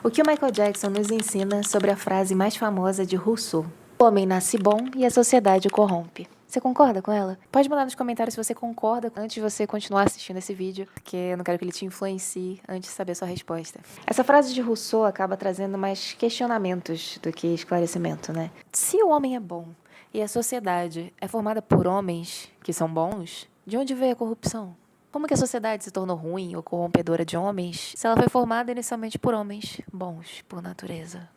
O que o Michael Jackson nos ensina sobre a frase mais famosa de Rousseau? O homem nasce bom e a sociedade o corrompe. Você concorda com ela? Pode mandar nos comentários se você concorda antes de você continuar assistindo esse vídeo, porque eu não quero que ele te influencie antes de saber a sua resposta. Essa frase de Rousseau acaba trazendo mais questionamentos do que esclarecimento, né? Se o homem é bom e a sociedade é formada por homens que são bons, de onde veio a corrupção? Como que a sociedade se tornou ruim ou corrompedora de homens se ela foi formada inicialmente por homens bons, por natureza?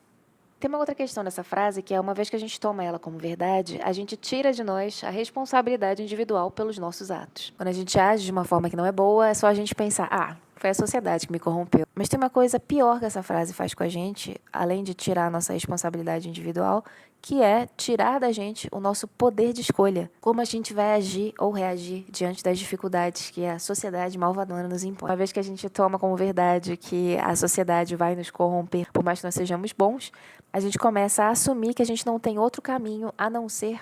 Tem uma outra questão dessa frase que é, uma vez que a gente toma ela como verdade, a gente tira de nós a responsabilidade individual pelos nossos atos. Quando a gente age de uma forma que não é boa, é só a gente pensar, foi a sociedade que me corrompeu. Mas tem uma coisa pior que essa frase faz com a gente, além de tirar a nossa responsabilidade individual, que é tirar da gente o nosso poder de escolha. Como a gente vai agir ou reagir diante das dificuldades que a sociedade malvadona nos impõe. Uma vez que a gente toma como verdade que a sociedade vai nos corromper, por mais que nós sejamos bons, a gente começa a assumir que a gente não tem outro caminho a não ser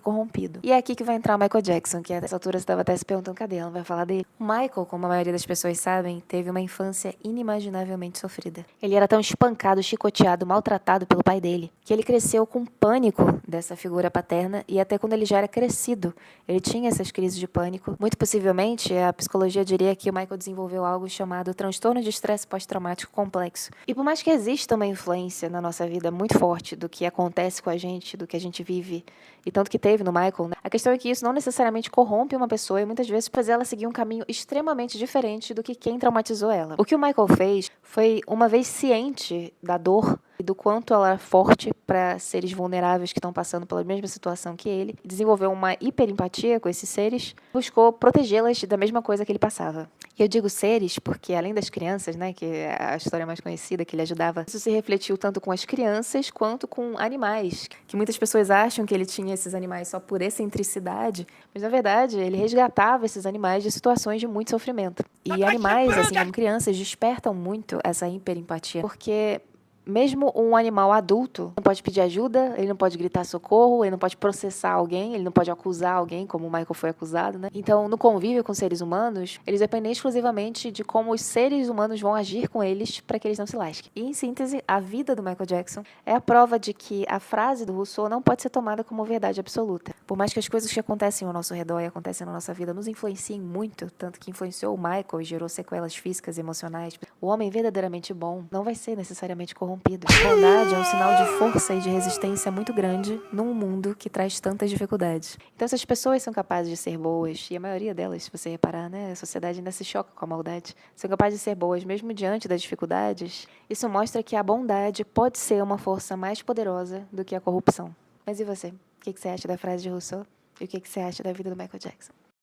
corrompido. E é aqui que vai entrar o Michael Jackson, que a essa altura você estava até se perguntando, cadê ela? Não vai falar dele? O Michael, como a maioria das pessoas sabem, teve uma infância inimaginavelmente sofrida. Ele era tão espancado, chicoteado, maltratado pelo pai dele, que ele cresceu com pânico dessa figura paterna e até quando ele já era crescido, ele tinha essas crises de pânico. Muito possivelmente, a psicologia diria que o Michael desenvolveu algo chamado transtorno de estresse pós-traumático complexo. E por mais que exista uma influência na nossa vida muito forte do que acontece com a gente, do que a gente vive, e tanto que teve no Michael, né? A questão é que isso não necessariamente corrompe uma pessoa e muitas vezes faz ela seguir um caminho extremamente diferente do que quem traumatizou ela. O que o Michael fez foi, uma vez ciente da dor e do quanto ela é forte para seres vulneráveis que estão passando pela mesma situação que ele, desenvolveu uma hiperempatia com esses seres, buscou protegê-las da mesma coisa que ele passava. E eu digo seres porque, além das crianças, né, que é a história mais conhecida que ele ajudava, isso se refletiu tanto com as crianças quanto com animais, que muitas pessoas acham que ele tinha esses animais só por excentricidade, mas na verdade ele resgatava esses animais de situações de muito sofrimento. E animais, assim como crianças, despertam muito essa hiperempatia, porque mesmo um animal adulto não pode pedir ajuda, ele não pode gritar socorro, ele não pode processar alguém, ele não pode acusar alguém, como o Michael foi acusado, né? Então, no convívio com seres humanos, eles dependem exclusivamente de como os seres humanos vão agir com eles para que eles não se lasquem. E, em síntese, a vida do Michael Jackson é a prova de que a frase do Rousseau não pode ser tomada como verdade absoluta. Por mais que as coisas que acontecem ao nosso redor e acontecem na nossa vida nos influenciem muito, tanto que influenciou o Michael e gerou sequelas físicas e emocionais, o homem verdadeiramente bom não vai ser necessariamente corrompido. Bondade é um sinal de força e de resistência muito grande num mundo que traz tantas dificuldades. Então, essas pessoas são capazes de ser boas, e a maioria delas, se você reparar, né, a sociedade ainda se choca com a maldade, são capazes de ser boas mesmo diante das dificuldades. Isso mostra que a bondade pode ser uma força mais poderosa do que a corrupção. Mas e você? O que você acha da frase de Rousseau? E o que você acha da vida do Michael Jackson?